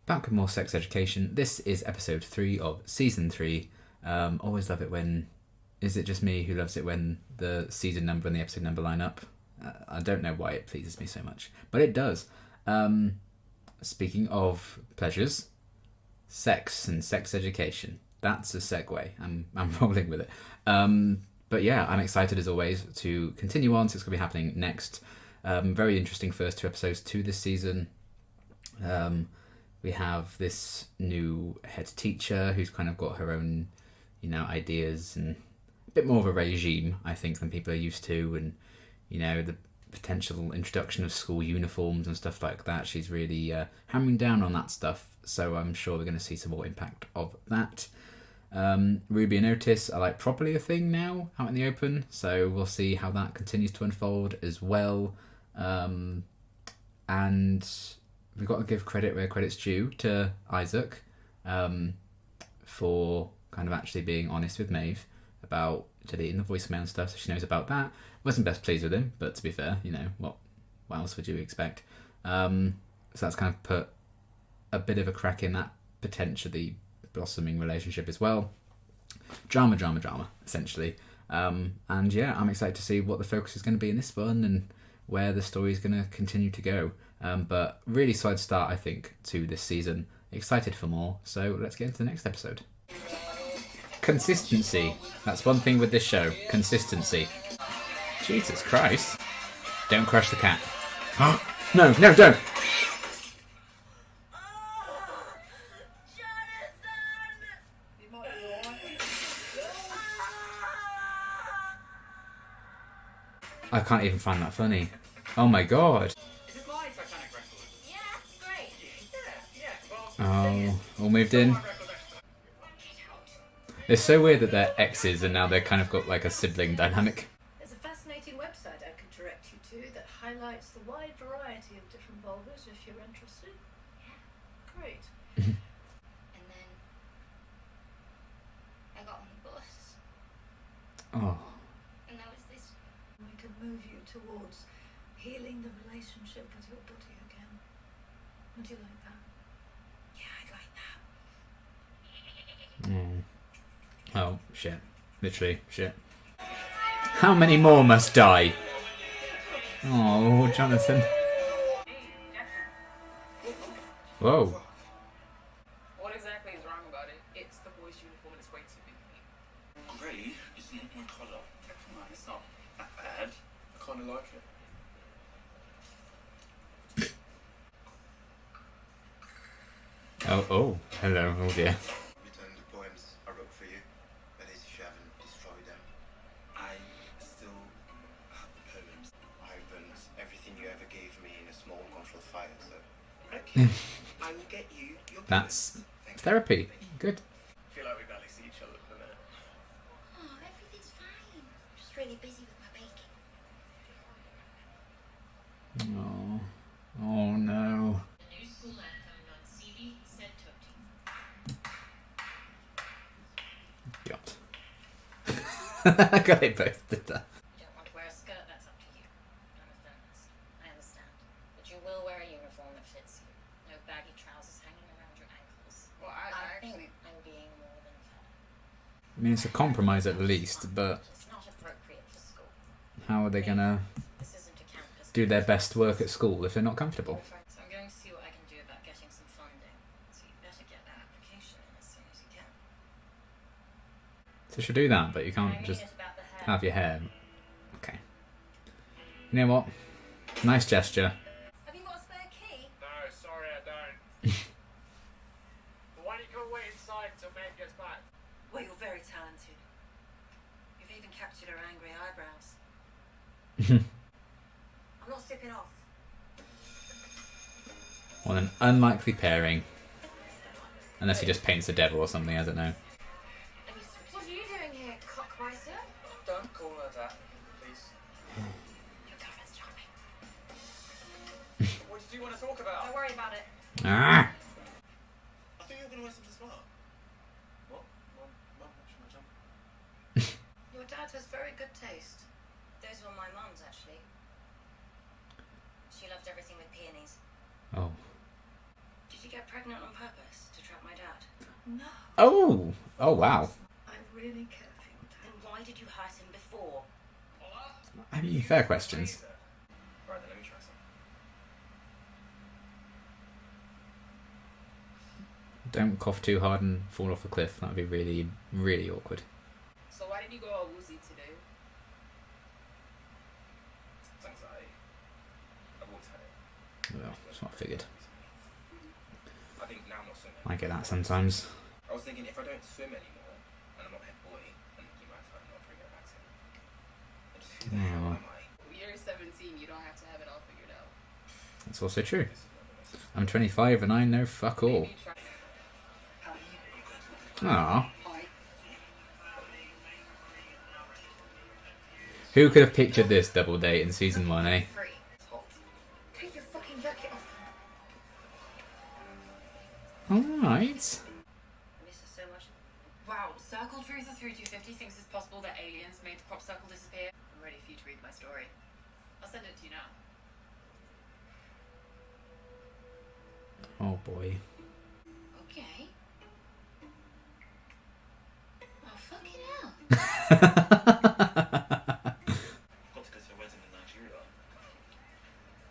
Back with more sex education. This is episode 3 of season 3. Always love it when... Is it just me who loves it when the season number and the episode number line up? I don't know why it pleases me so much, but it does. Speaking of pleasures, sex and sex education. That's a segue. I'm rolling with it. But yeah, I'm excited as always to continue on. So it's going to be happening next. Very interesting first 2 episodes to this season. We have this new head teacher who's kind of got her own, ideas and a bit more of a regime, I think, than people are used to. And, the potential introduction of school uniforms and stuff like that. She's really hammering down on that stuff. So I'm sure we're going to see some more impact of that. Ruby and Otis are like properly a thing now out in the open. So we'll see how that continues to unfold as well. And we've got to give credit where credit's due to Isaac for kind of actually being honest with Maeve about deleting the voicemail and stuff, so she knows about that. Wasn't best pleased with him, but to be fair, what else would you expect? So that's kind of put a bit of a crack in that potentially blossoming relationship as well. Drama, essentially. And yeah, I'm excited to see what the focus is going to be in this one and where the story is going to continue to go. But really solid start, I think, to this season. Excited for more, so let's get into the next episode. Consistency. That's one thing with this show. Consistency. Jesus Christ. Don't crush the cat. No, don't! I can't even find that funny. Oh my god. Oh, all moved in. It's so weird that they're exes and now they're kind of got like a sibling dynamic. There's a fascinating website I could direct you to that highlights the wide variety of different vulvas if you're interested. Yeah, great. And then I got on the bus. Oh. And there was this. We could move you towards healing the relationship with your body again. Would you like that? Yeah, I'd like that. Oh, shit. Literally, shit. How many more must die? Oh, Jonathan. Whoa. What exactly is wrong about it? It's the boys' uniform and it's way too big for me. Grey is not my colour. Come on, it's not that bad. I kind of like it. Oh, hello, oh dear. Return the poems I wrote for you. That is, if you haven't destroyed them. I still have the poems. I burned everything you ever gave me in a small controlled fire, so... Okay, I will get you your That's poems. Thank you. therapy. Good. I feel like we barely see each other at the minute. Oh, everything's fine. I'm just really busy with my baking. Oh. Oh no. The new school anthem on CD said Toti. God. God, they both did that. You don't want to wear a skirt, that's up to you. I'm a feminist. I understand. But you will wear a uniform that fits you. No baggy trousers hanging around your ankles. Well, I actually... think I'm being more than fair. I mean, it's a compromise at least, but It's not appropriate for school. how are they gonna This isn't a campus. do their best work at school if they're not comfortable? So I'm going to see what I can do about getting some funding. So you better get that application in as soon as you can. So she'll do that, but you I can't mean just it about the hair. have your hair. Okay. You know what? Nice gesture. Have you got a spare key? No, sorry, I don't. But why don't you come wait inside till Maeve gets back? Well, you're very talented. You've even captured her angry eyebrows. I'm not slipping off. What an unlikely pairing. Unless he just paints the devil or something, I don't know. What are you doing here, cockriser? Don't call her that, please. Your girlfriend's charming. What did you want to talk about? Don't worry about it. Ah! I think you're going to wear something smart. What? Mum, should I jump? Your dad has very good taste. Those were my mum's, actually. She loved everything with peonies. Oh. Did you get pregnant? pregnant on purpose to trap my dad? No. Oh! Oh, wow. I really care for your Then dad. why did you hurt him before? I mean, fair questions. Right then, let me try some. Don't cough too hard and fall off a cliff. That would be really, really awkward. So why did you go all woozy today? It's anxiety. I've always had it. Well, that's what I figured. I think now I'm not swimming. I get that sometimes. I was thinking if I don't swim anymore and I'm not head boy, then you might find I'm not very good at acting. And just who the hell am I? You're 17, you don't have to have it all figured out. That's also true. This is not the message. I'm 25 and I know fuck all. Maybe try. Aww. Hi. Who could have pictured this double date in season 1, eh? Free. It's hot. Take your fucking jacket off. Alright. I miss her so much. Wow, Circle Truther through 250 thinks it's possible that aliens made the crop circle disappear. I'm ready for you to read my story. I'll send it to you now. Oh boy. Okay. Oh, fucking hell. Got to go to a wedding in Nigeria.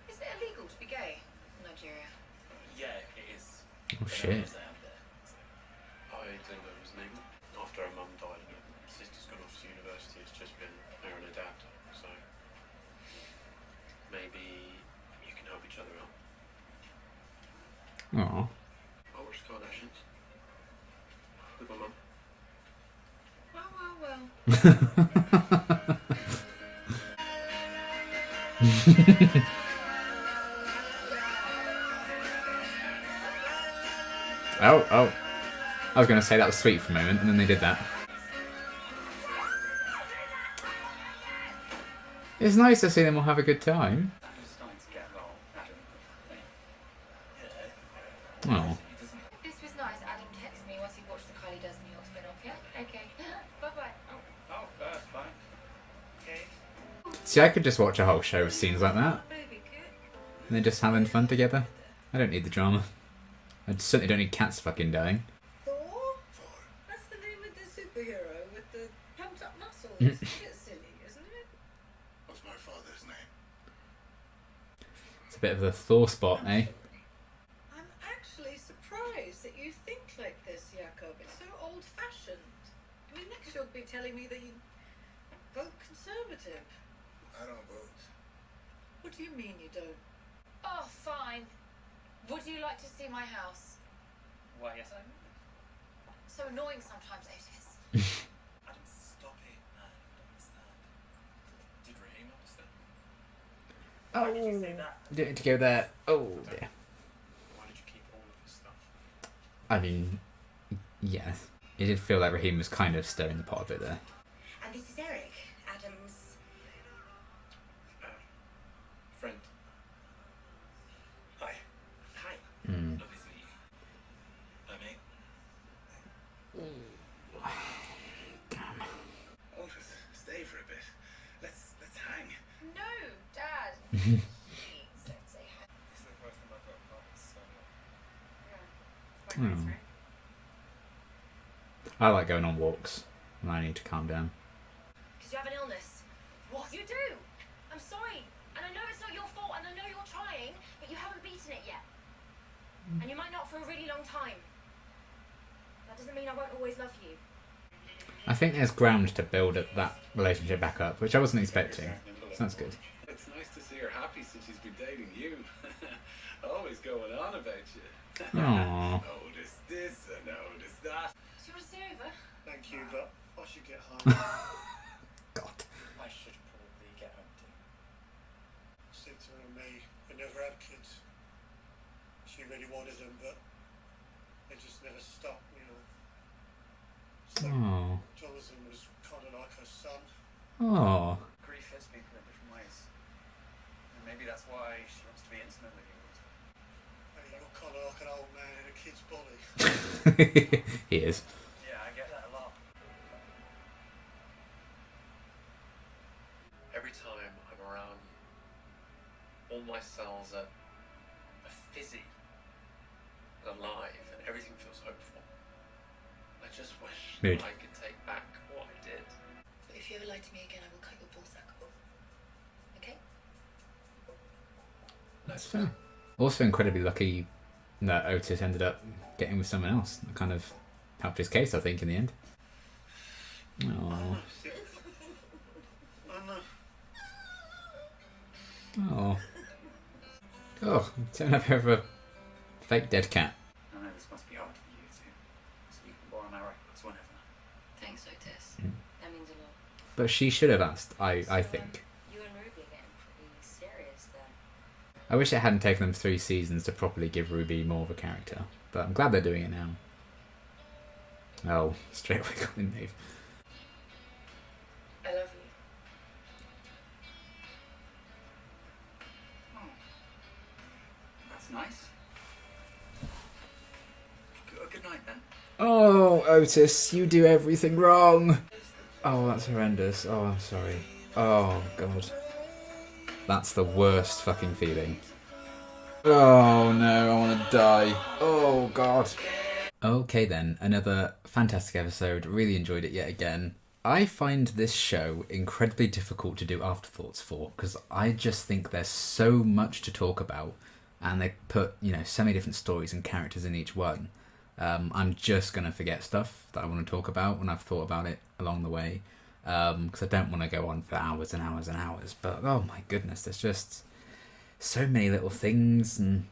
Is it illegal to be gay in Nigeria? Yeah, it is. Oh shit. I didn't know it was legal. After her mum died and her sister's gone off to university, it's just been her and her dad. So maybe you can help each other out. Aw. I watched Kardashians with my mum. Well. Oh. I was going to say that was sweet for a moment, and then they did that. It's nice to see them all have a good time. I'm starting to get along, Adam. Oh. This was nice. Adam texted me once he watched the Kylie Does New York spin-off, yeah? Okay. Bye-bye. Oh, that's fine. Okay. See, I could just watch a whole show of scenes like that. Baby kit. And they're just having fun together. I don't need the drama. I certainly don't need cats fucking dying. Thor? That's the name of the superhero with the pumped up muscles. Mm. It's a bit silly, isn't it? What's my father's name? It's a bit of the Thor spot, eh? I'm actually surprised that you think like this, Jakob. It's so old fashioned. I mean, next you'll be telling me that you vote Conservative. I don't vote. What do you mean you don't? Oh, fine. Would you like to see my house? Why, yes, I So annoying sometimes, Otis. Adam, stop it, man. I don't understand. Did Raheem understand? Oh. Why did you say that? Didn't go there. Oh, dear. Why did you keep all of his stuff? I mean, yeah. It did feel like Raheem was kind of stirring the pot a bit there. And this is Eric, Adam's. Friend. Hi. Hi. Hmm. Lovely to meet you. Mate. Oh, just stay for a bit. Let's hang. No, Dad. Please don't say hi. This is the first time I've got a partner so long. It's quite nice, Hmm. right? I like going on walks when I need to calm down. Because you have an illness. What? You do. I'm sorry. And I know it's not your fault, and I know you're trying, but you haven't beaten it yet. And you might not for a really long time. That doesn't mean I won't always love you. I think there's ground to build that relationship back up, which I wasn't expecting. So that's good. It's nice to see her happy since she's been dating you. Always going on about you. Aww. Notice this and notice that. So you want to stay over? Thank you, but I should get home. God. I should probably get home too. Since her and me could never have kids. She really wanted them, but they just never stopped, you know. So Oh. Jonathan was kind of like her son. Oh. Grief hits people in different ways. And maybe that's why she wants to be intimate with you. And you're kind of like an old man in a kid's body. He is. Yeah, I get that a lot. Every time I'm around you, all my cells are fizzy and alive. just wish Mood. I could take back what I did. But if you ever lie to me again, I will cut your ballsack off. Okay? That's fair. Also incredibly lucky that Otis ended up getting with someone else. That kind of helped his case, I think, in the end. Oh. Oh. Oh, turn up over a fake dead cat. I know this must be hard for you too, so you can borrow my records whenever. Thanks, Otis. That means a lot. But she should have asked, I think. You and Ruby are getting pretty serious then. I wish it hadn't taken them 3 seasons to properly give Ruby more of a character, but I'm glad they're doing it now. Oh, straight away calling Maeve. I love you. Oh, that's nice. Good night then. Oh, Otis, you do everything wrong. Oh, that's horrendous. Oh, I'm sorry. Oh, God. That's the worst fucking feeling. Oh, no, I want to die. Oh, God. Okay, then. Another fantastic episode. Really enjoyed it yet again. I find this show incredibly difficult to do afterthoughts for, because I just think there's so much to talk about, and they put, so many different stories and characters in each one. I'm just going to forget stuff that I want to talk about when I've thought about it along the way, because I don't want to go on for hours and hours and hours. But, oh my goodness, there's just so many little things and,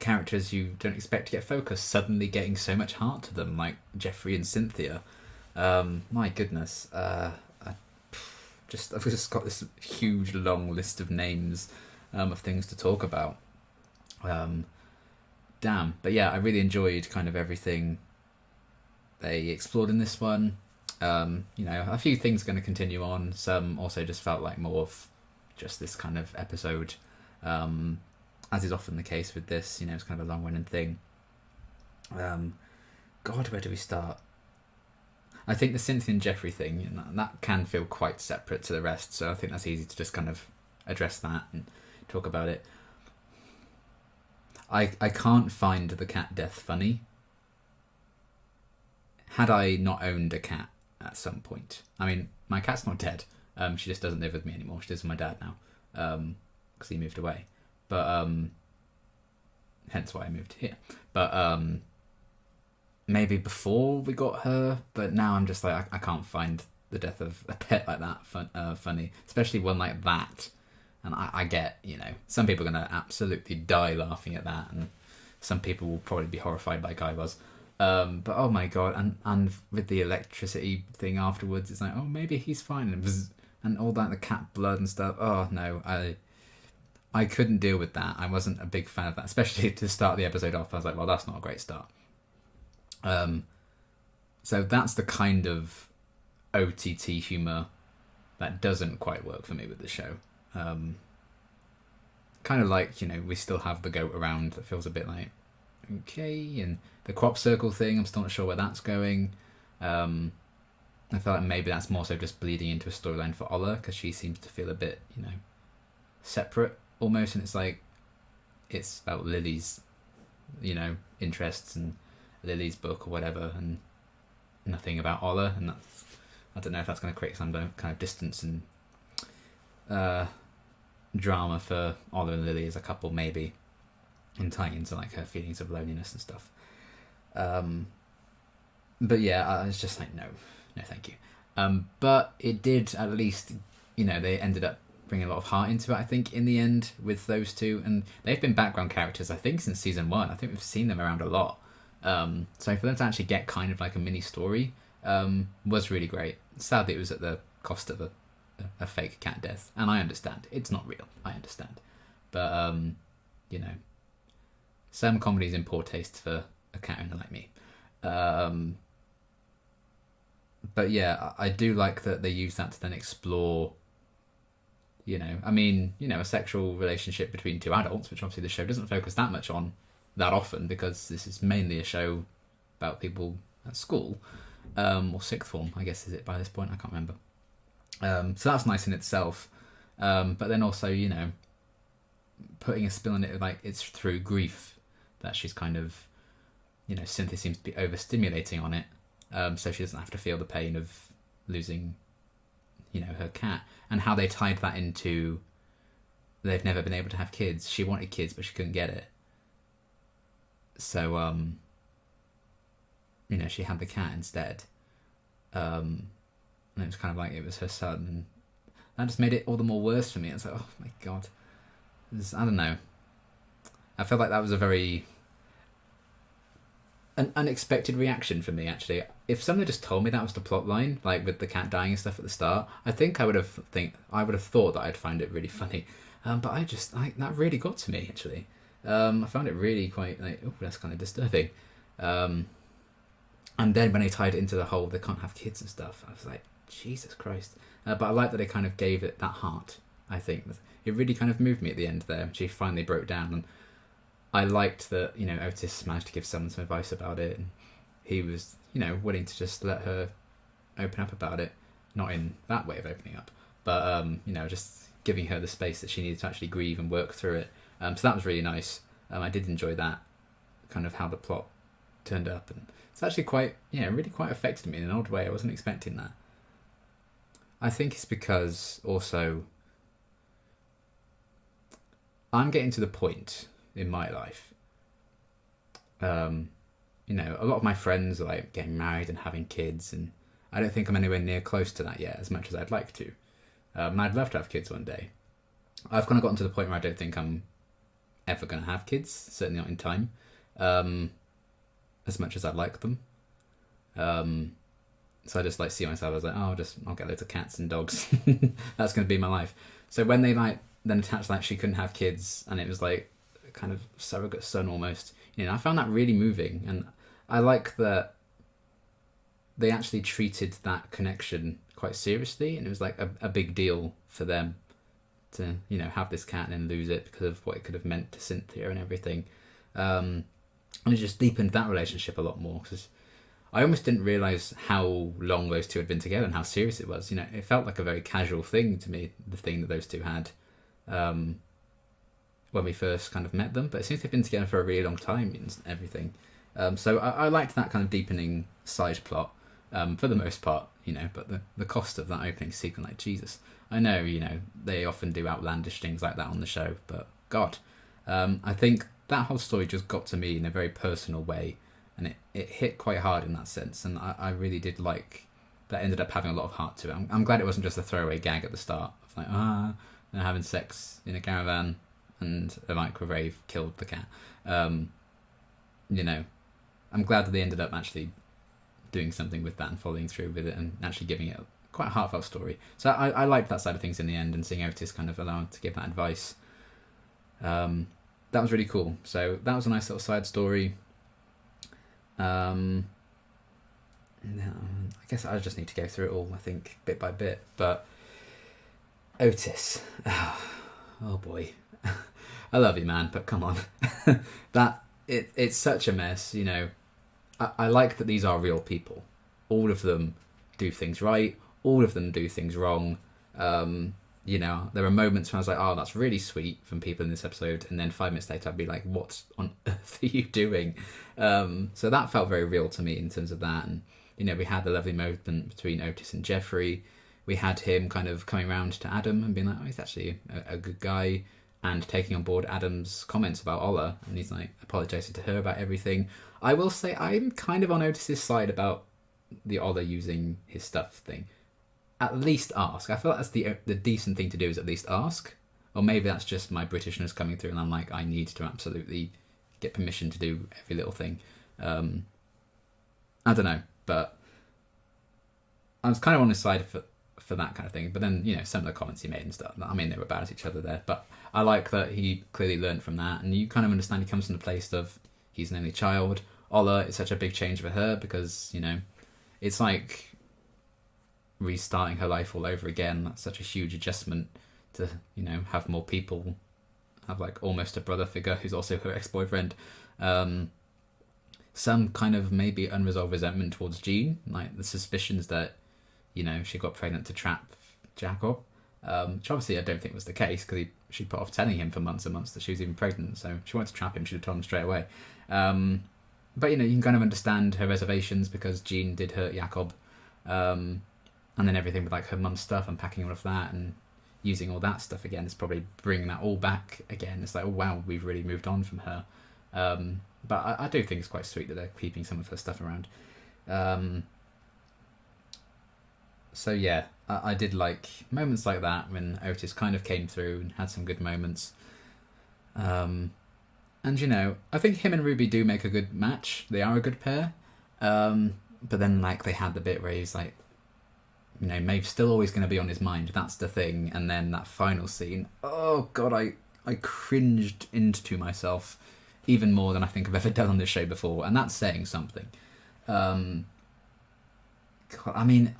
characters you don't expect to get focused suddenly getting so much heart to them, like Jeffrey and Cynthia. My goodness. I've just got this huge long list of names of things to talk about. Damn. But yeah, I really enjoyed kind of everything they explored in this one. A few things going to continue on. Some also just felt like more of just this kind of episode. As is often the case with this, it's kind of a long-running thing. God, where do we start? I think the Cynthia and Jeffrey thing, that can feel quite separate to the rest, so I think that's easy to just kind of address that and talk about it. I can't find the cat death funny. Had I not owned a cat at some point. I mean, my cat's not dead. She just doesn't live with me anymore. She lives with my dad now, because he moved away. But hence why I moved here. But maybe before we got her, but now I'm just like, I can't find the death of a pet like that funny, especially one like that. And I get, some people are going to absolutely die laughing at that, and some people will probably be horrified like I was. But oh my God, and with the electricity thing afterwards, it's like, oh, maybe he's fine, and all that, the cat blood and stuff. Oh no, I couldn't deal with that. I wasn't a big fan of that, especially to start the episode off. I was like, well, that's not a great start. So that's the kind of OTT humour that doesn't quite work for me with the show. Kind of like, we still have the goat around that feels a bit like, okay, and the crop circle thing, I'm still not sure where that's going. I feel like maybe that's more so just bleeding into a storyline for Ola, because she seems to feel a bit, separate almost, and it's like, it's about Lily's, interests and Lily's book or whatever, and nothing about Ola, and that's, I don't know if that's going to create some kind of distance and drama for Ola and Lily as a couple, maybe, and tying into like her feelings of loneliness and stuff. But yeah, I was just like, no thank you. But it did at least, they ended up bringing a lot of heart into it, I think, in the end, with those two, and they've been background characters, I think, since season 1. I think we've seen them around a lot. So for them to actually get kind of like a mini story was really great. Sadly, it was at the cost of a fake cat death, and I understand. It's not real, I understand. But, some comedy's in poor taste for a cat owner like me. But yeah, I do like that they use that to then explore, a sexual relationship between two adults, which obviously the show doesn't focus that much on that often, because this is mainly a show about people at school, or sixth form, I guess, is it by this point? I can't remember. So that's nice in itself. But then also, putting a spin on it, like it's through grief that she's kind of, Cynthia seems to be overstimulating on it, so she doesn't have to feel the pain of losing, her cat, and how they tied that into they've never been able to have kids. She wanted kids, but she couldn't get it. So, she had the cat instead. And it was kind of like it was her son. And that just made it all the more worse for me. It's like, oh my God. I don't know. I felt like that was an unexpected reaction for me, actually. If someone had just told me that was the plot line, like with the cat dying and stuff at the start, I think I would have thought that I'd find it really funny. But that really got to me, actually. I found it really quite like, oh, that's kind of disturbing. And then when they tied it into the whole they can't have kids and stuff, I was like, Jesus Christ. But I like that they kind of gave it that heart, I think. It really kind of moved me at the end there. She finally broke down, and I liked that, Otis managed to give someone some advice about it, and he was, willing to just let her open up about it. Not in that way of opening up, but, just giving her the space that she needed to actually grieve and work through it. So that was really nice. I did enjoy that, kind of how the plot turned up, and it's actually really quite affected me in an odd way. I wasn't expecting that. I think it's because also I'm getting to the point in my life, a lot of my friends are like getting married and having kids, and I don't think I'm anywhere near close to that yet, as much as I'd like to. And I'd love to have kids one day. I've kind of gotten to the point where I don't think I'm ever going to have kids, certainly not in time, as much as I'd like them. So I just see myself as I'll get loads of cats and dogs. That's going to be my life. So when they then attached she couldn't have kids, and it was like a kind of surrogate son almost, I found that really moving, and I like that they actually treated that connection quite seriously, and it was like a big deal for them to have this cat and then lose it because of what it could have meant to Cynthia and everything, and it just deepened that relationship a lot more, because I almost didn't realise how long those two had been together and how serious it was. It felt like a very casual thing to me, the thing that those two had when we first kind of met them, but it seems they've been together for a really long time and everything. So I liked that kind of deepening side plot for the most part, but the cost of that opening sequence, like Jesus. I know, they often do outlandish things like that on the show, but God, I think that whole story just got to me in a very personal way, and it hit quite hard in that sense, and I really did like that. Ended up having a lot of heart to it. I'm glad it wasn't just a throwaway gag at the start of they're having sex in a caravan and a microwave killed the cat. I'm glad that they ended up actually doing something with that and following through with it and actually giving it quite a heartfelt story. So I liked that side of things in the end, and seeing Otis kind of allowed to give that advice. That was really cool. So that was a nice little side story. I guess I just need to go through it all, I think, bit by bit. But Otis, oh boy, I love you, man, but come on. It's such a mess, I like that these are real people. All of them do things right. All of them do things wrong. There are moments when I was like, oh, that's really sweet from people in this episode. And then 5 minutes later, I'd be like, what on earth are you doing? So that felt very real to me in terms of that. And, we had the lovely moment between Otis and Jeffrey. We had him kind of coming around to Adam and being like, oh, he's actually a good guy, and taking on board Adam's comments about Ola. And he's like apologising to her about everything. I will say I'm kind of on Otis's side about the Ola using his stuff thing. At least ask. I feel like that's the decent thing to do, is at least ask. Or maybe that's just my Britishness coming through, and I'm like, I need to absolutely get permission to do every little thing. I don't know, but I was kind of on his side for that kind of thing. But then, some of the comments he made and stuff, they were bad at each other there. But I like that he clearly learned from that, and you kind of understand he comes from the place of he's an only child. Ola is such a big change for her because, it's like restarting her life all over again. That's such a huge adjustment to, have more people, have like almost a brother figure who's also her ex-boyfriend. Some kind of maybe unresolved resentment towards Jean, like the suspicions that, she got pregnant to trap Jacob, which obviously I don't think was the case, because she put off telling him for months and months that she was even pregnant, so she wanted to trap him, she'd have told him straight away. But, you know, you can kind of understand her reservations because Jean did hurt Jakob. And then everything with, like, her mum's stuff, unpacking all of that and using all that stuff again is probably bringing that all back again. It's like, oh, wow, we've really moved on from her. But I do think it's quite sweet that they're keeping some of her stuff around. So, yeah, I did like moments like that when Otis kind of came through and had some good moments. And, you know, I think him and Ruby do make a good match. They are a good pair. But then, like, they had the bit where he's like, you know, Maeve's still always going to be on his mind. That's the thing. And then that final scene, oh, God, I cringed into myself even more than I think I've ever done on this show before. And that's saying something. God, I mean,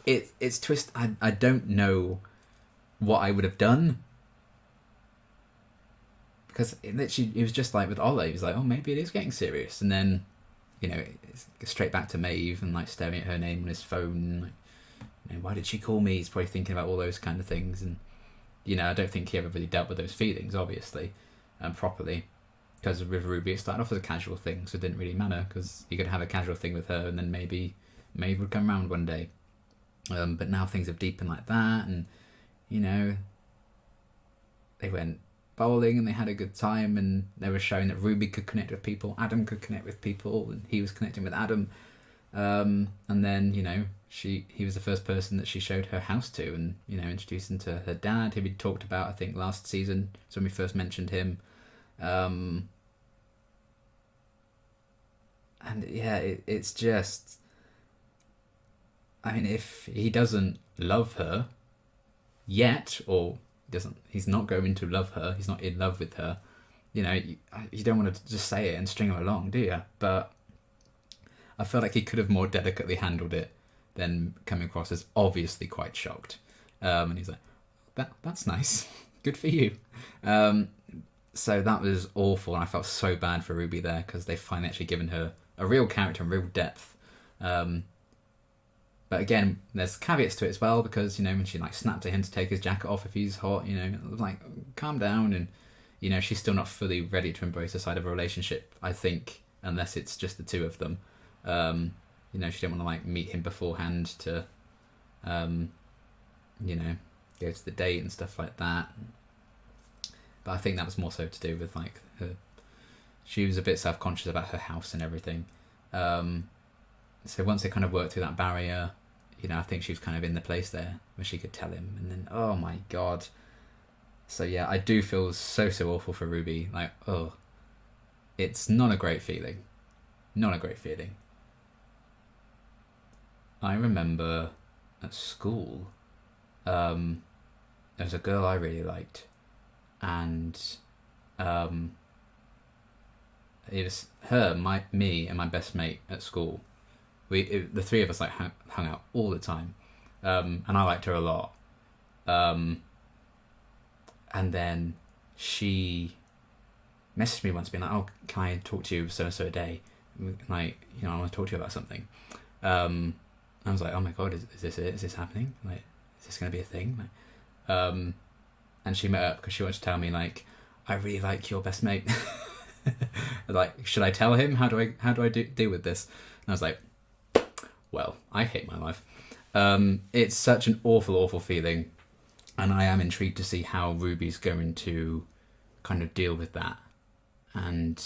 it's twist. I don't know what I would have done. Because it was just like with Ole, he was like, oh, maybe it is getting serious. And then, you know, it's straight back to Maeve and like staring at her name on his phone. Like, you know, why did she call me? He's probably thinking about all those kind of things. And, you know, I don't think he ever really dealt with those feelings, obviously, properly. Because with Ruby, it started off as a casual thing, so it didn't really matter. Because you could have a casual thing with her and then maybe Maeve would come around one day. But now things have deepened like that. And, you know, they went bowling and they had a good time and they were showing that Ruby could connect with people, Adam could connect with people, and he was connecting with Adam. And then, you know, he was the first person that she showed her house to and, you know, introduced him to her dad, who we'd talked about, I think, last season. So when we first mentioned him. And yeah, it's just, I mean, if he doesn't love her yet, or he's not going to love her, he's not in love with her, you know, you don't want to just say it and string him along, do you? But I feel like he could have more delicately handled it than coming across as obviously quite shocked. And he's like, that's nice. Good for you. So that was awful, and I felt so bad for Ruby there, because they've finally actually given her a real character and real depth. But again, there's caveats to it as well, because, you know, when she like snapped at him to take his jacket off if he's hot, you know, it was like, calm down. And, you know, she's still not fully ready to embrace the side of a relationship, I think, unless it's just the two of them. You know, she didn't want to like meet him beforehand to, you know, go to the date and stuff like that. But I think that was more so to do with like she was a bit self-conscious about her house and everything. So once they kind of worked through that barrier, you know, I think she was kind of in the place there where she could tell him. And then, oh my God. So yeah, I do feel so awful for Ruby. Like, oh, it's not a great feeling. Not a great feeling. I remember at school, there was a girl I really liked, and it was her, me, and my best mate at school. The three of us like hung out all the time, and I liked her a lot. And then she messaged me once, being like, "Oh, can I talk to you so a day? Like, you know, I want to talk to you about something." I was like, "Oh my God, is this it? Is this happening? Like, is this going to be a thing?" Like, and she met up because she wanted to tell me, like, "I really like your best mate." Like, should I tell him? How do I deal with this? And I was like, well, I hate my life. It's such an awful feeling, and I am intrigued to see how Ruby's going to kind of deal with that, and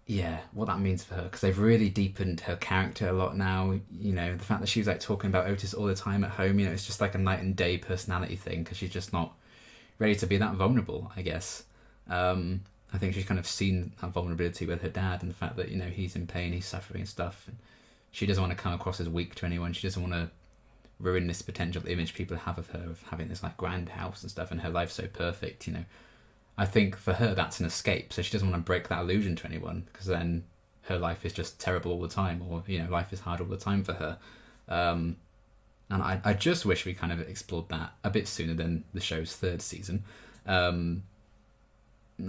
yeah, what that means for her, because they've really deepened her character a lot now. You know, the fact that she's like talking about Otis all the time at home, you know, it's just like a night and day personality thing, because she's just not ready to be that vulnerable, I guess. I think she's kind of seen that vulnerability with her dad, and the fact that, you know, he's in pain, he's suffering and stuff, and she doesn't want to come across as weak to anyone. She doesn't want to ruin this potential image people have of her, of having this like grand house and stuff and her life so perfect, you know. I think for her that's an escape, so she doesn't want to break that illusion to anyone, because then her life is just terrible all the time, or, you know, life is hard all the time for her. And I just wish we kind of explored that a bit sooner than the show's third season. I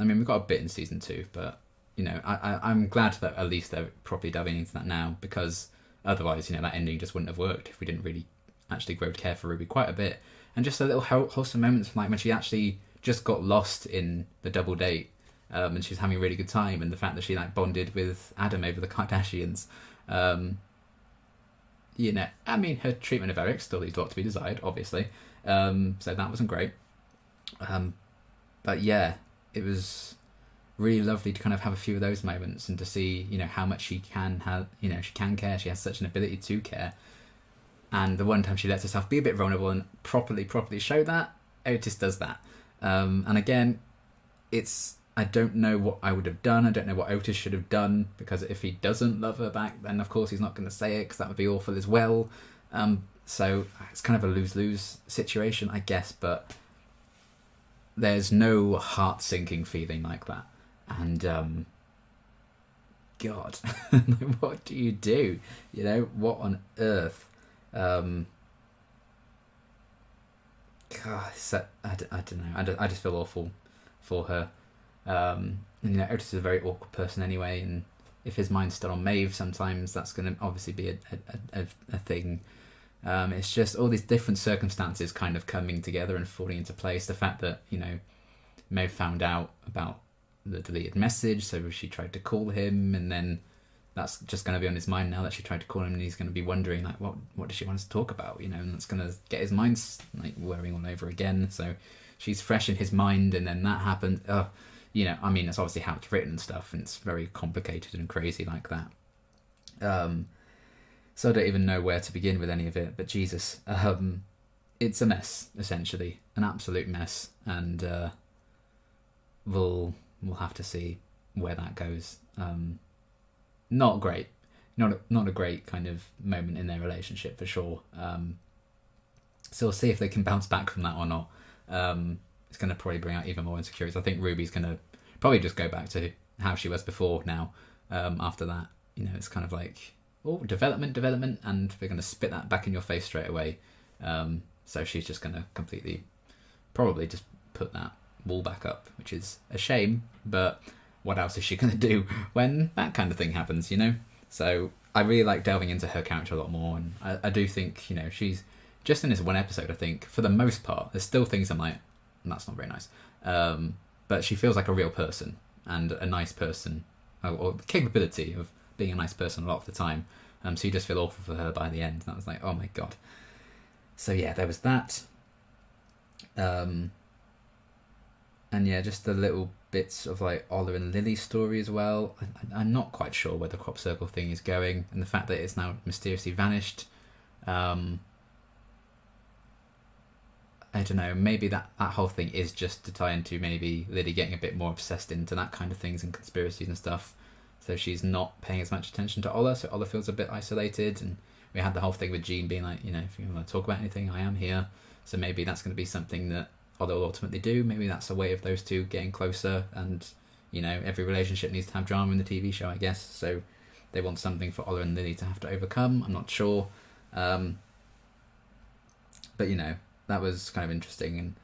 mean, we've got a bit in season 2, but, you know, I'm glad that at least they're properly diving into that now, because otherwise, you know, that ending just wouldn't have worked if we didn't really actually grow to care for Ruby quite a bit. And just the little wholesome moments, like when she actually just got lost in the double date, and she was having a really good time, and the fact that she like bonded with Adam over the Kardashians. You know, I mean, her treatment of Eric still leaves a lot to be desired, obviously. So that wasn't great. But yeah, it was really lovely to kind of have a few of those moments and to see, you know, how much she can have, you know, she can care. She has such an ability to care. And the one time she lets herself be a bit vulnerable and properly show that, Otis does that. And again, I don't know what I would have done. I don't know what Otis should have done, because if he doesn't love her back, then of course he's not going to say it, because that would be awful as well. So it's kind of a lose-lose situation, I guess, but there's no heart-sinking feeling like that. And God, what do you do? You know, what on earth? God, I don't know. I just feel awful for her. And you know, Otis is a very awkward person anyway, and if his mind's still on Maeve, sometimes that's going to obviously be a thing. It's just all these different circumstances kind of coming together and falling into place. The fact that, you know, Maeve found out about the deleted message, so she tried to call him, and then that's just going to be on his mind now that she tried to call him, and he's going to be wondering like, what does she want us to talk about, you know, and that's going to get his mind like whirring all over again. So she's fresh in his mind, and then that happened. You know, I mean, it's obviously how it's written and stuff, and it's very complicated and crazy like that. So I don't even know where to begin with any of it, but Jesus, it's a mess, essentially, an absolute mess, and we'll have to see where that goes. Not great, not a great kind of moment in their relationship for sure. So we'll see if they can bounce back from that or not. It's going to probably bring out even more insecurities. I think Ruby's going to probably just go back to how she was before now. After that, you know, it's kind of like, development, and we're going to spit that back in your face straight away. So she's just going to completely, probably just put that wall back up, which is a shame, but what else is she going to do when that kind of thing happens, you know? So I really like delving into her character a lot more, and I do think, you know, she's, just in this one episode, I think, for the most part, there's still things I'm like, that's not very nice. But she feels like a real person, and a nice person, or the capability of being a nice person a lot of the time. So you just feel awful for her by the end. And I was like, oh my God. So yeah, there was that. And yeah, just the little bits of like Ola and Lily's story as well. I'm not quite sure where the crop circle thing is going, and the fact that it's now mysteriously vanished. I don't know, maybe that whole thing is just to tie into maybe Lily getting a bit more obsessed into that kind of things and conspiracies and stuff. So she's not paying as much attention to Ola, so Ola feels a bit isolated. And we had the whole thing with Jean being like, you know, if you want to talk about anything, I am here. So maybe that's going to be something that Ola will ultimately do. Maybe that's a way of those two getting closer. And, you know, every relationship needs to have drama in the TV show, I guess. So they want something for Ola and Lily to have to overcome. I'm not sure. But, you know, that was kind of interesting. And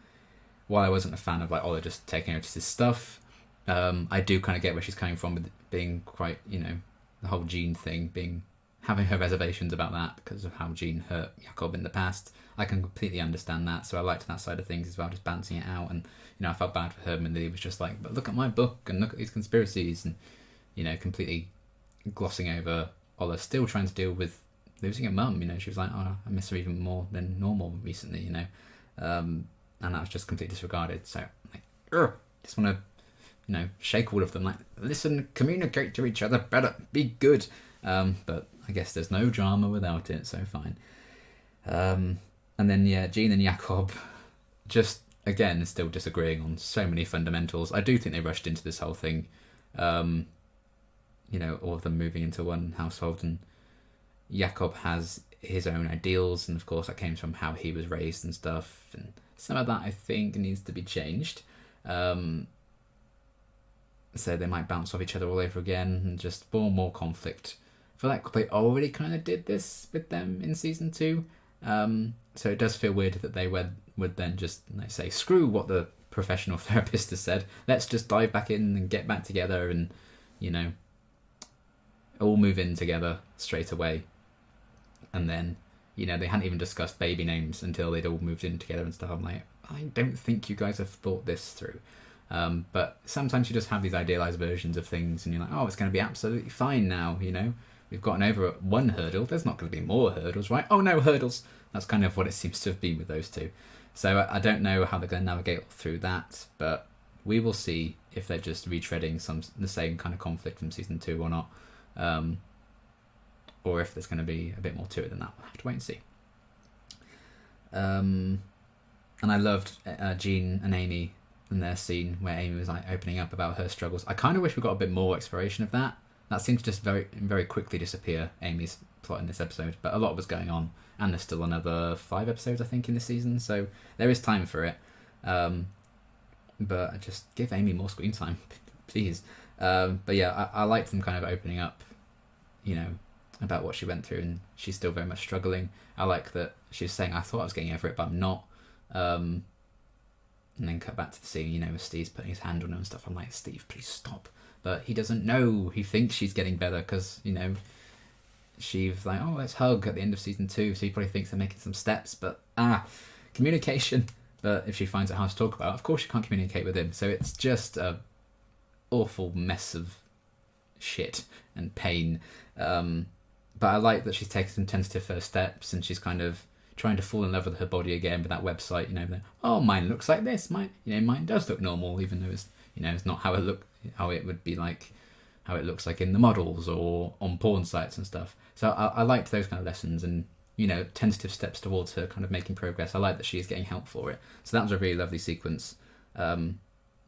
while I wasn't a fan of like Ola just taking Otis's stuff, I do kind of get where she's coming from with being quite, you know, the whole Jean thing, having her reservations about that because of how Jean hurt Jakob in the past. I can completely understand that, so I liked that side of things as well, just balancing it out. And, you know, I felt bad for her when Lily was just like, but look at my book and look at these conspiracies, and, you know, completely glossing over Ola still trying to deal with losing her mum. You know, she was like, oh, I miss her even more than normal recently, you know. And that was just completely disregarded. So, like, just want to, you know, shake all of them, like, listen, communicate to each other better, be good. But I guess there's no drama without it, so fine. And then, yeah, Jean and Jakob just, again, still disagreeing on so many fundamentals. I do think they rushed into this whole thing. You know, all of them moving into one household, and Jakob has his own ideals, and of course that came from how he was raised and stuff, and some of that I think needs to be changed. So they might bounce off each other all over again and just more conflict. I feel like they already kind of did this with them in season 2. So it does feel weird that they would then just, like, say, screw what the professional therapist has said. Let's just dive back in and get back together and, you know, all move in together straight away. And then, you know, they hadn't even discussed baby names until they'd all moved in together and stuff. I'm like, I don't think you guys have thought this through. But sometimes you just have these idealized versions of things, and you're like, oh, it's going to be absolutely fine now. We've gotten over one hurdle. There's not going to be more hurdles, right? Oh no, hurdles. That's kind of what it seems to have been with those two. So I don't know how they're going to navigate through that, but we will see if they're just retreading the same kind of conflict from season 2 or not, or if there's going to be a bit more to it than that. We'll have to wait and see. And I loved Jean and Amy in their scene where Amy was like opening up about her struggles. I kind of wish we got a bit more exploration of that. That seemed to just very quickly disappear, Amy's plot in this episode, but a lot was going on, and there's still another 5 episodes, I think, in this season, so there is time for it. But just give Amy more screen time, please. But yeah, I liked them kind of opening up, about what she went through, and she's still very much struggling. I like that she's saying, I thought I was getting over it, but I'm not. And then cut back to the scene, with Steve's putting his hand on her and stuff. I'm like, Steve, please stop. But he doesn't know. He thinks she's getting better because, she's like, oh, let's hug at the end of season 2. So he probably thinks they're making some steps. But, communication. But if she finds it hard to talk about, of course she can't communicate with him. So it's just a awful mess of shit and pain. But I like that she's taking some tentative first steps, and she's kind of trying to fall in love with her body again with that website. Oh, mine looks like this. Mine does look normal, even though it's not how it would be like, how it looks like in the models or on porn sites and stuff. So I liked those kind of lessons and, tentative steps towards her kind of making progress. I like that she is getting help for it. So that was a really lovely sequence that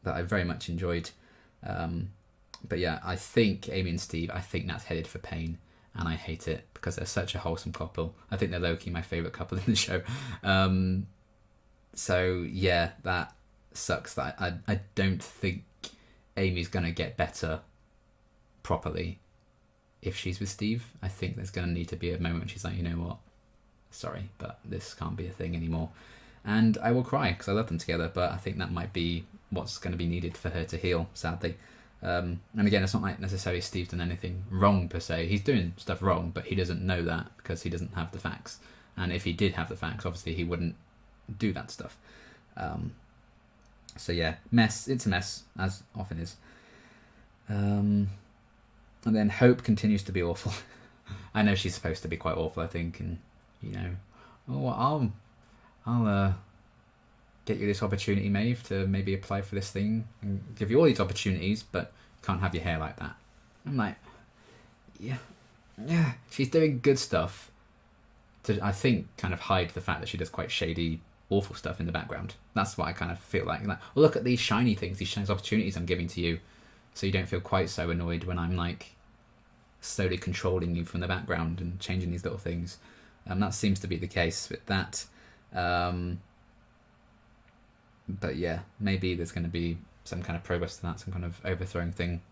I very much enjoyed. But yeah, I think Amy and Steve, that's headed for pain. And I hate it because they're such a wholesome couple. I think they're low-key my favourite couple in the show. So yeah, that sucks. That I don't think Amy's going to get better properly if she's with Steve. I think there's going to need to be a moment when she's like, you know what, sorry, but this can't be a thing anymore. And I will cry because I love them together, but I think that might be what's going to be needed for her to heal, sadly. And again, it's not like necessarily Steve's done anything wrong per se. He's doing stuff wrong, but he doesn't know that because he doesn't have the facts. And if he did have the facts, obviously he wouldn't do that stuff. So yeah, mess. It's a mess, as often is. And then Hope continues to be awful. I know she's supposed to be quite awful, I think, and I'll get you this opportunity, Maeve, to maybe apply for this thing and give you all these opportunities, but you can't have your hair like that. I'm like, yeah, she's doing good stuff to, I think, kind of hide the fact that she does quite shady, awful stuff in the background. That's what I kind of feel like. Well, look at these shiny things, these shiny opportunities I'm giving to you, so you don't feel quite so annoyed when I'm like slowly controlling you from the background and changing these little things. That seems to be the case with that. But yeah, maybe there's going to be some kind of progress to that, some kind of overthrowing thing.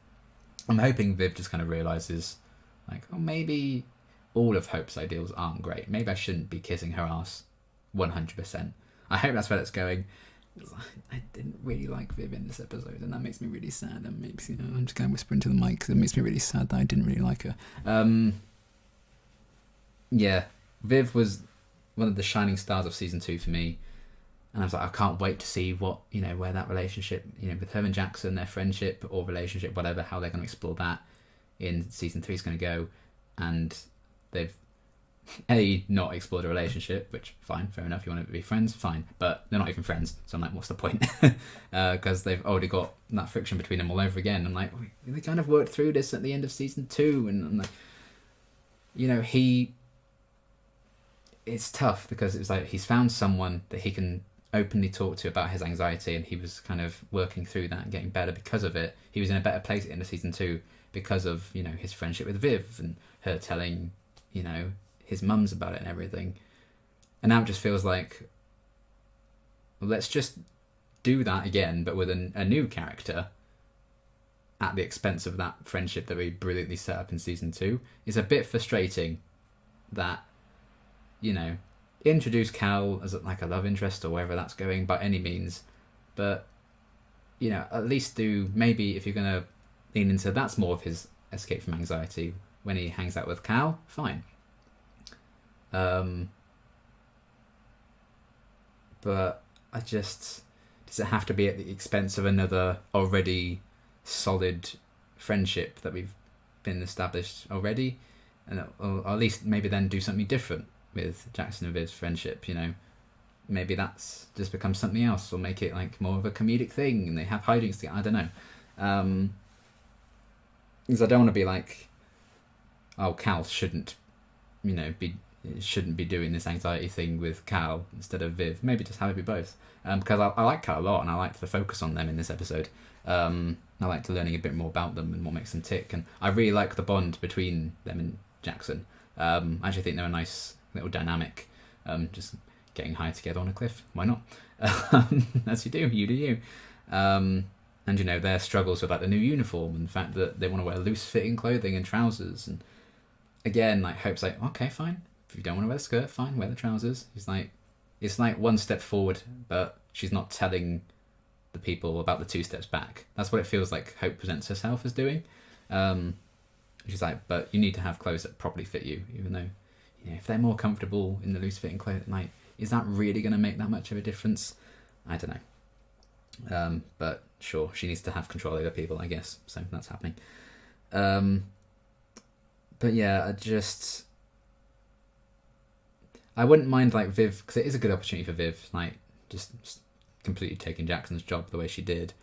I'm hoping Viv just kind of realises, like, oh, maybe all of Hope's ideals aren't great. Maybe I shouldn't be kissing her ass 100%. I hope that's where that's going. I didn't really like Viv in this episode, and that makes me really sad. That makes I'm just going to whisper into the mic because it makes me really sad that I didn't really like her. Yeah, Viv was one of the shining stars of season 2 for me. And I was like, I can't wait to see what, where that relationship, with her and Jackson, their friendship or relationship, whatever, how they're going to explore that in season 3 is going to go. And they've, not explored a relationship, which, fine, fair enough, you want to be friends, fine. But they're not even friends, so I'm like, what's the point? Because they've already got that friction between them all over again. I'm like, they kind of worked through this at the end of season 2. And I'm like, it's tough because it was like he's found someone that he can openly talk to about his anxiety, and he was kind of working through that and getting better because of it. He was in a better place at the end of season 2 because of his friendship with Viv and her telling his mum's about it and everything. And now it just feels like, well, let's just do that again, but with a new character at the expense of that friendship that we brilliantly set up in season 2. It's a bit frustrating that introduce Cal as like a love interest or wherever that's going by any means, but at least do, maybe if you're going to lean into that's more of his escape from anxiety when he hangs out with Cal, fine. But I just, does it have to be at the expense of another already solid friendship that we've been established already? Or at least maybe then do something different with Jackson and Viv's friendship, you know. Maybe that's just becomes something else, or make it like more of a comedic thing and they have hijinks together. I don't know. Because I don't want to be like, oh, Cal shouldn't be doing this anxiety thing with Cal instead of Viv. Maybe just have it be both. Because I like Cal a lot, and I liked the focus on them in this episode. I liked learning a bit more about them and what makes them tick, and I really like the bond between them and Jackson. I actually think they're a nice little dynamic. Just getting high together on a cliff, why not? As you do you. And you know, their struggles with like the new uniform and the fact that they want to wear loose fitting clothing and trousers, and again, like Hope's like, okay, fine, if you don't want to wear the skirt, fine, wear the trousers. He's like, it's like one step forward, but she's not telling the people about the 2 steps back. That's what it feels like Hope presents herself as doing. She's like, but you need to have clothes that properly fit you, even though, you know, if they're more comfortable in the loose fitting clothing, like, is that really going to make that much of a difference? I don't know. But sure, she needs to have control over people, I guess. So that's happening. But yeah, I wouldn't mind like Viv, because it is a good opportunity for Viv, like just completely taking Jackson's job the way she did.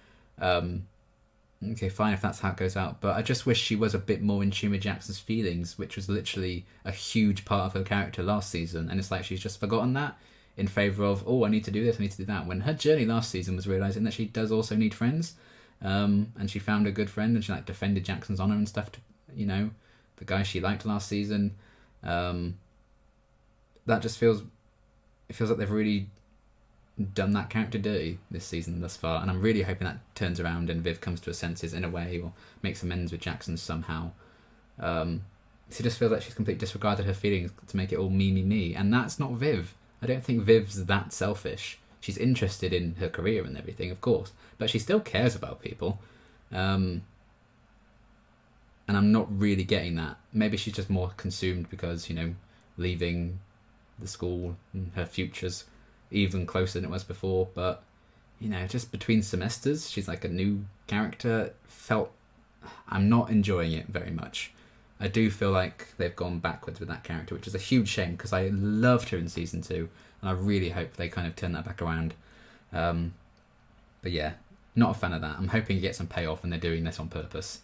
Okay, fine if that's how it goes out, but I just wish she was a bit more in tune with Jackson's feelings, which was literally a huge part of her character last season, and it's like she's just forgotten that in favour of, oh, I need to do this, I need to do that, when her journey last season was realising that she does also need friends, and she found a good friend, and she like defended Jackson's honour and stuff, you know, the guy she liked last season. That just feels like they've really done that character dirty this season thus far, and I'm really hoping that turns around and Viv comes to her senses in a way, or makes amends with Jackson somehow. It just feels like she's completely disregarded her feelings to make it all me, and that's not Viv. I don't think Viv's that selfish. She's interested in her career and everything, of course, but she still cares about people. And I'm not really getting that. Maybe she's just more consumed because, you know, leaving the school and her future's even closer than it was before, but, you know, just between semesters, she's like a new character. I'm not enjoying it very much. I do feel like they've gone backwards with that character, which is a huge shame because I loved her in season 2, and I really hope they kind of turn that back around. But yeah, not a fan of that. I'm hoping you get some payoff, and they're doing this on purpose,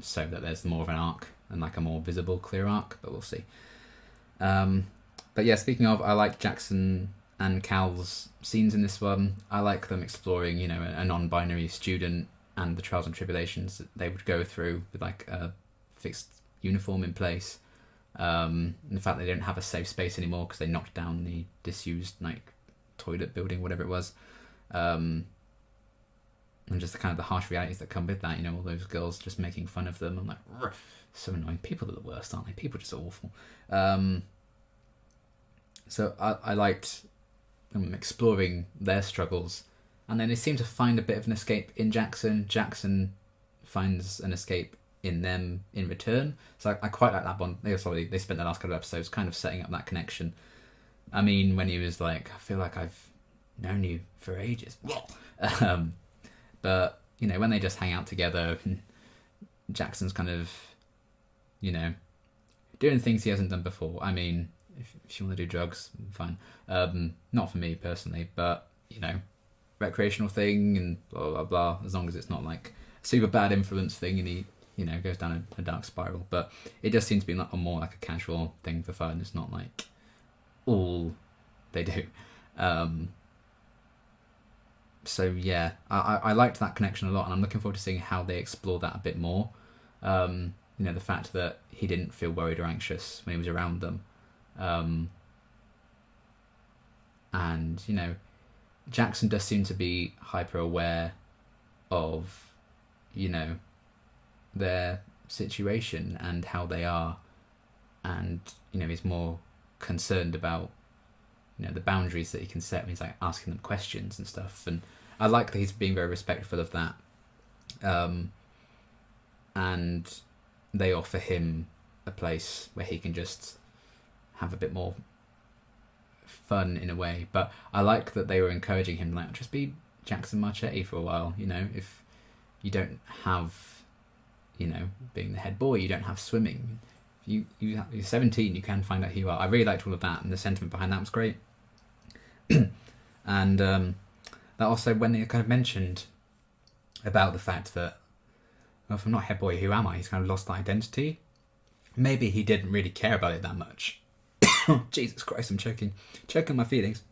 so that there's more of an arc and like a more visible, clear arc, but we'll see. But yeah, speaking of, I like Jackson and Cal's scenes in this one. I like them exploring, you know, a non-binary student and the trials and tribulations that they would go through with like a fixed uniform in place. And the fact they don't have a safe space anymore because they knocked down the disused like toilet building, whatever it was. And just the kind of the harsh realities that come with that, you know, all those girls just making fun of them. I'm like, so annoying. People are the worst, aren't they? People are just awful. So I liked exploring their struggles, and then they seem to find a bit of an escape in Jackson. Jackson finds an escape in them in return. So I quite like that bond. They spent the last couple of episodes kind of setting up that connection. I mean, when he was like, I feel like I've known you for ages. But, you know, when they just hang out together, Jackson's kind of, you know, doing things he hasn't done before. I mean, if you want to do drugs, fine. Not for me personally, but, you know, recreational thing and blah, blah, blah, as long as it's not like a super bad influence thing and he, you know, goes down a dark spiral. But it just seems to be a more like a casual thing for fun. It's not like all they do. So yeah, I liked that connection a lot, and I'm looking forward to seeing how they explore that a bit more. You know, the fact that he didn't feel worried or anxious when he was around them. And, you know, Jackson does seem to be hyper aware of, you know, their situation and how they are, and, you know, he's more concerned about, you know, the boundaries that he can set when he's like asking them questions and stuff. And I like that he's being very respectful of that. And they offer him a place where he can just have a bit more fun in a way. But I like that they were encouraging him, like, just be Jackson Marchetti for a while. You know, if you don't have, you know, being the head boy, you don't have swimming. You're 17, you can find out who you are. I really liked all of that, and the sentiment behind that was great. And that also, when they kind of mentioned about the fact that, well, if I'm not head boy, who am I? He's kind of lost that identity. Maybe he didn't really care about it that much. Jesus Christ, I'm choking my feelings.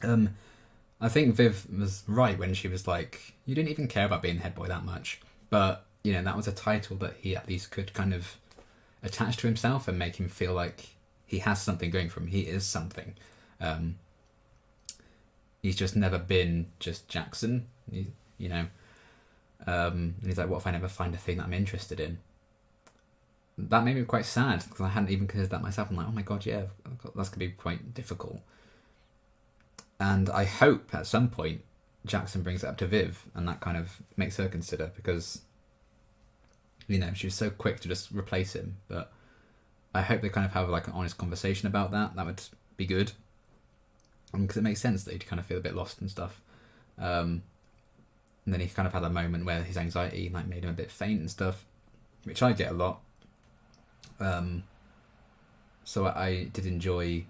I think Viv was right when she was like, you didn't even care about being the head boy that much. But, you know, that was a title that he at least could kind of attach to himself and make him feel like he has something going for him. He is something. He's just never been just Jackson, and he's like, what if I never find a thing that I'm interested in? That made me quite sad, because I hadn't even considered that myself. I'm like, oh my god, yeah, that's going to be quite difficult. And I hope at some point Jackson brings it up to Viv, and that kind of makes her consider, because, you know, she was so quick to just replace him. But I hope they kind of have like an honest conversation about that. That would be good. Because it makes sense that he'd kind of feel a bit lost and stuff. And then he kind of had a moment where his anxiety like made him a bit faint and stuff, which I get a lot. So I did enjoy,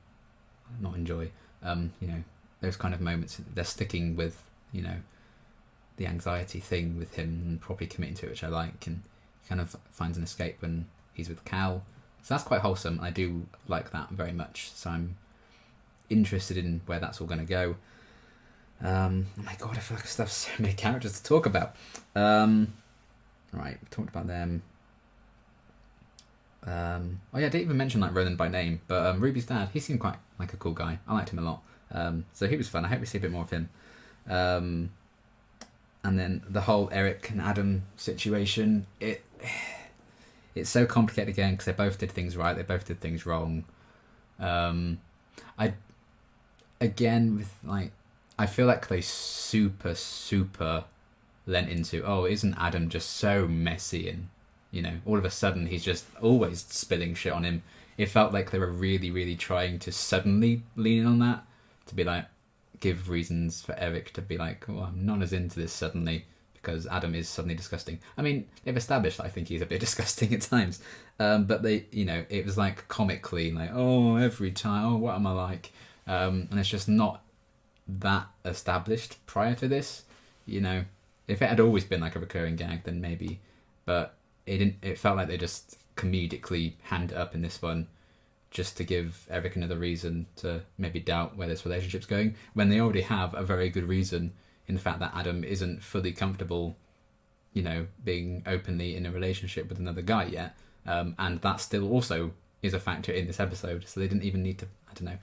you know, those kind of moments. They're sticking with, you know, the anxiety thing with him and probably committing to it, which I like. And he kind of finds an escape when he's with Cal. So that's quite wholesome. I do like that very much. So I'm interested in where that's all going to go. Oh my god, I feel like I still have so many characters to talk about. Right, we talked about them. Oh yeah, I didn't even mention like Ronan by name, but Ruby's dad, he seemed quite like a cool guy. I liked him a lot. So he was fun. I hope we see a bit more of him. And then the whole Eric and Adam situation, it's so complicated again, because they both did things right, they both did things wrong. I feel like they super lent into, oh, isn't Adam just so messy, and, you know, all of a sudden he's just always spilling shit on him. It felt like they were really trying to suddenly lean in on that, to be like, give reasons for Eric to be like, oh, I'm not as into this suddenly, because Adam is suddenly disgusting. I mean, they've established that I think he's a bit disgusting at times, but they, you know, it was like comically like, oh, every time, oh, what am I like? And it's just not that established prior to this. You know, if it had always been like a recurring gag, then maybe, but it didn't. It felt like they just comedically hand it up in this one, just to give Eric another reason to maybe doubt where this relationship's going, when they already have a very good reason in the fact that Adam isn't fully comfortable, you know, being openly in a relationship with another guy yet, and that still also is a factor in this episode. So they didn't even need to. I don't know.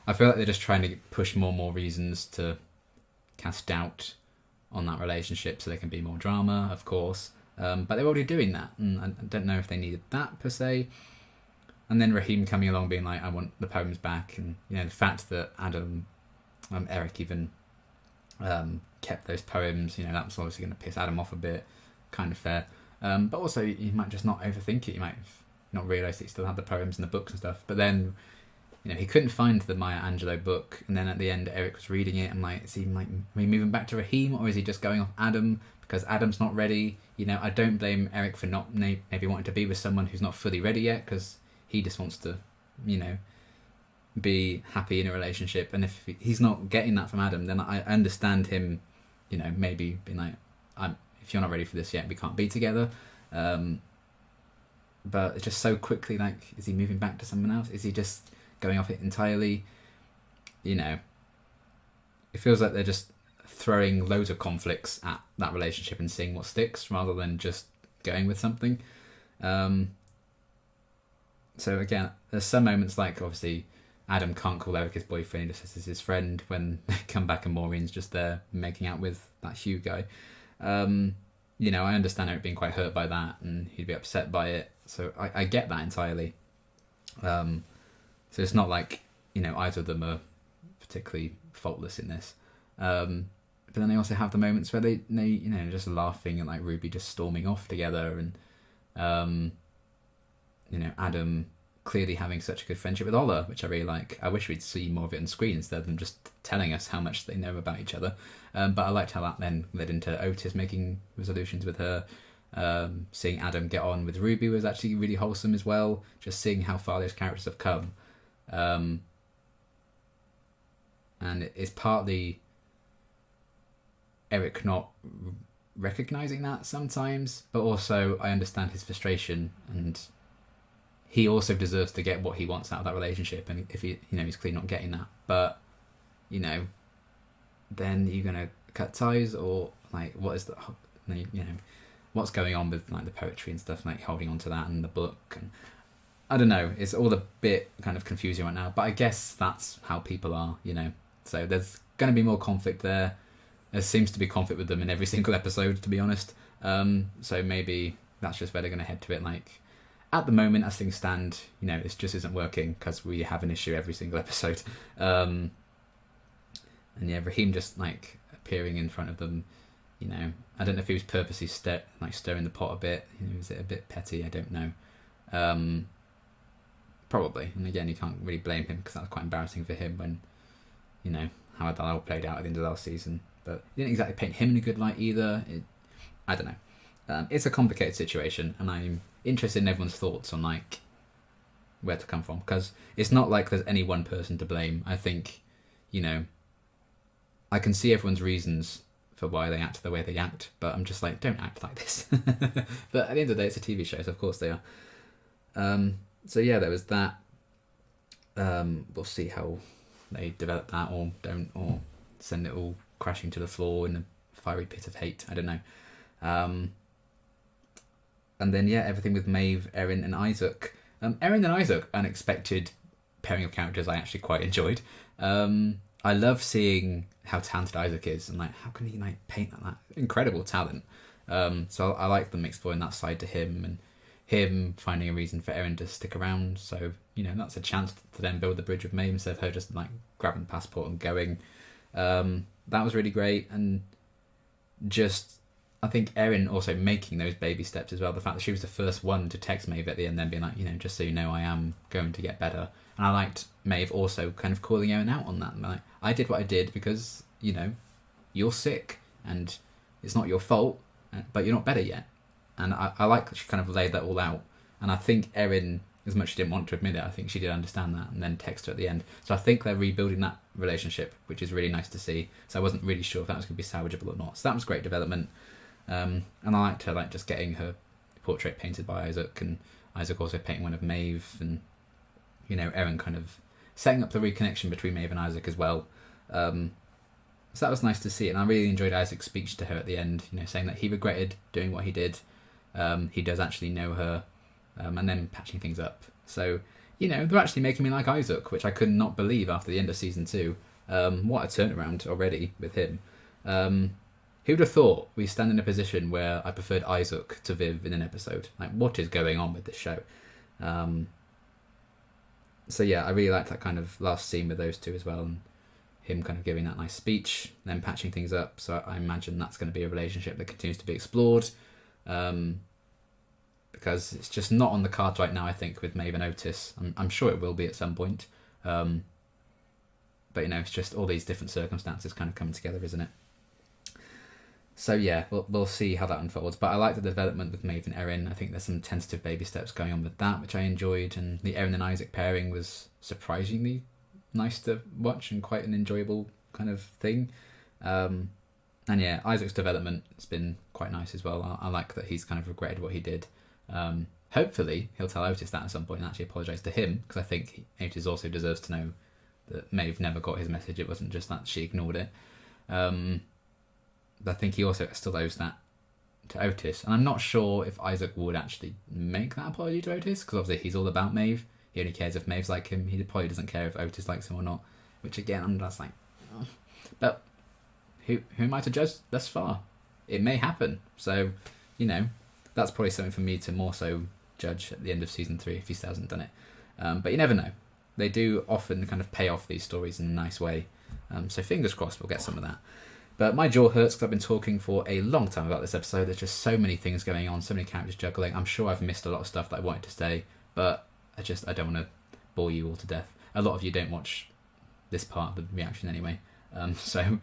I feel like they're just trying to push more and more reasons to cast doubt on that relationship, so there can be more drama, of course. But they're already doing that, and I don't know if they needed that per se. And then Raheem coming along being like, I want the poems back, and, you know, the fact that Eric even kept those poems, you know, that was obviously going to piss Adam off a bit, kind of fair. But also, you might just not overthink it. You might not realise that he still had the poems and the books and stuff. But then, you know, he couldn't find the Maya Angelou book, and then at the end Eric was reading it. I'm like, is he like, are we moving back to Raheem, or is he just going off Adam because Adam's not ready? You know, I don't blame Eric for not maybe wanting to be with someone who's not fully ready yet, because he just wants to, you know, be happy in a relationship. And if he's not getting that from Adam, then I understand him, you know, maybe being like, if you're not ready for this yet, we can't be together. But it's just so quickly, like, is he moving back to someone else? Is he just going off it entirely? You know, it feels like they're just throwing loads of conflicts at that relationship and seeing what sticks, rather than just going with something. So again, there's some moments like, obviously, Adam can't call Eric his boyfriend, he just says his friend, when they come back and Maureen's just there making out with that Hugh guy. You know, I understand Eric being quite hurt by that, and he'd be upset by it. So I get that entirely. So it's not like, you know, either of them are particularly faultless in this. But then they also have the moments where they you know, just laughing and like Ruby just storming off together, and you know, Adam clearly having such a good friendship with Ola, which I really like. I wish we'd see more of it on screen instead of them just telling us how much they know about each other. But I liked how that then led into Otis making resolutions with her. Seeing Adam get on with Ruby was actually really wholesome as well. Just seeing how far those characters have come. And it's partly Eric not recognizing that sometimes, but also I understand his frustration, and he also deserves to get what he wants out of that relationship, and if he, he's clearly not getting that, but then you're gonna cut ties, or like what is the what's going on with like the poetry and stuff, like holding on to that and the book, and I don't know, it's all a bit kind of confusing right now, but I guess that's how people are, so there's going to be more conflict there. There seems to be conflict with them in every single episode, to be honest. So maybe that's just where they're going to head to it. Like, at the moment, as things stand, this just isn't working because we have an issue every single episode. And yeah, Raheem just like appearing in front of them. I don't know if he was purposely stirring the pot a bit. Was it a bit petty? I don't know. Probably. And again, you can't really blame him because that was quite embarrassing for him when, how that all played out at the end of last season. But he didn't exactly paint him in a good light either. I don't know. It's a complicated situation, and I'm interested in everyone's thoughts on like where to come from, because it's not like there's any one person to blame. I think, I can see everyone's reasons for why they act the way they act, but I'm just like, don't act like this. But at the end of the day, it's a TV show, so of course they are. So yeah, there was that. We'll see how they develop that, or don't, or send it all crashing to the floor in a fiery pit of hate. I don't know. And then yeah, everything with Maeve, Erin, and Isaac. Erin and Isaac, unexpected pairing of characters I actually quite enjoyed. I love seeing how talented Isaac is, and like how can he like paint that incredible talent. So I like them exploring that side to him, and him finding a reason for Erin to stick around. So that's a chance to then build the bridge with Maeve instead of her just like grabbing the passport and going. That was really great, and just I think Erin also making those baby steps as well. The fact that she was the first one to text Maeve at the end, then being like, just so you know, I am going to get better. And I liked Maeve also kind of calling Erin out on that. Like, I did what I did because you're sick and it's not your fault, but you're not better yet. And I like that she kind of laid that all out. And I think Erin, as much as she didn't want to admit it, I think she did understand that and then text her at the end. So I think they're rebuilding that relationship, which is really nice to see. So I wasn't really sure if that was going to be salvageable or not. So that was great development. And I liked her just getting her portrait painted by Isaac, and Isaac also painting one of Maeve, and Erin kind of setting up the reconnection between Maeve and Isaac as well. So that was nice to see, and I really enjoyed Isaac's speech to her at the end, saying that he regretted doing what he did. He does actually know her, and then patching things up. So, they're actually making me like Isaac, which I could not believe after the end of season 2. What a turnaround already with him. Who'd have thought we stand in a position where I preferred Isaac to Viv in an episode? Like, what is going on with this show? So yeah, I really liked that kind of last scene with those two as well, and him kind of giving that nice speech, then patching things up. So I imagine that's going to be a relationship that continues to be explored, because it's just not on the cards right now, I think, with Maeve and Otis. I'm sure it will be at some point, but it's just all these different circumstances kind of coming together, isn't it? So yeah, we'll see how that unfolds. But I like the development with Maeve and Erin. I think there's some tentative baby steps going on with that, which I enjoyed. And the Erin and Isaac pairing was surprisingly nice to watch and quite an enjoyable kind of thing. And yeah, Isaac's development has been quite nice as well. I like that he's kind of regretted what he did. Hopefully he'll tell Otis that at some point and actually apologise to him, because I think Otis also deserves to know that Maeve never got his message. It wasn't just that she ignored it. But I think he also still owes that to Otis. And I'm not sure if Isaac would actually make that apology to Otis, because obviously he's all about Maeve. He only cares if Maeve's like him. He probably doesn't care if Otis likes him or not. Which again, I'm just like... Oh. But who am I to judge thus far? It may happen. So, that's probably something for me to more so judge at the end of season 3 if he still hasn't done it. But you never know. They do often kind of pay off these stories in a nice way. So fingers crossed we'll get some of that. But my jaw hurts because I've been talking for a long time about this episode. There's just so many things going on, so many characters juggling. I'm sure I've missed a lot of stuff that I wanted to say, but I don't want to bore you all to death. A lot of you don't watch this part of the reaction anyway, so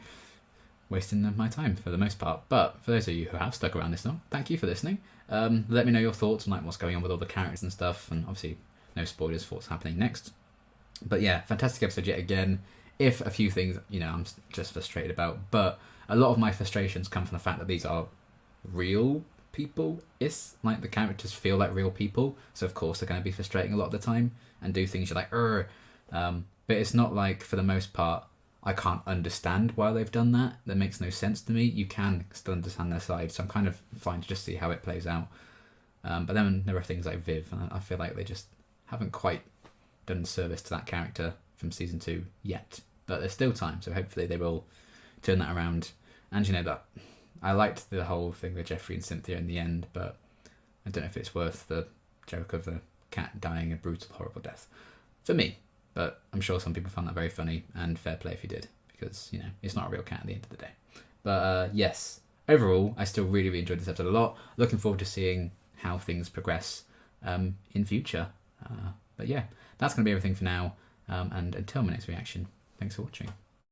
wasting my time for the most part. But for those of you who have stuck around this long, thank you for listening. Let me know your thoughts on like what's going on with all the characters and stuff, and obviously no spoilers for what's happening next. But yeah, fantastic episode yet again. If a few things, you know, I'm just frustrated about, but a lot of my frustrations come from the fact that these are real people. It's like the characters feel like real people, so of course they're going to be frustrating a lot of the time and do things you're like, but it's not like, for the most part, I can't understand why they've done that. That makes no sense to me. You can still understand their side, so I'm kind of fine to just see how it plays out. But then there are things like Viv, and I feel like they just haven't quite done service to that character from season 2 yet. But there's still time, so hopefully they will turn that around. And you know that I liked the whole thing with Jeffrey and Cynthia in the end, but I don't know if it's worth the joke of the cat dying a brutal, horrible death for me. But I'm sure some people found that very funny, and fair play if you did, because, you know, it's not a real cat at the end of the day. But yes, overall, I still really, really enjoyed this episode a lot. Looking forward to seeing how things progress in future. But yeah, that's going to be everything for now. And until my next reaction, thanks for watching.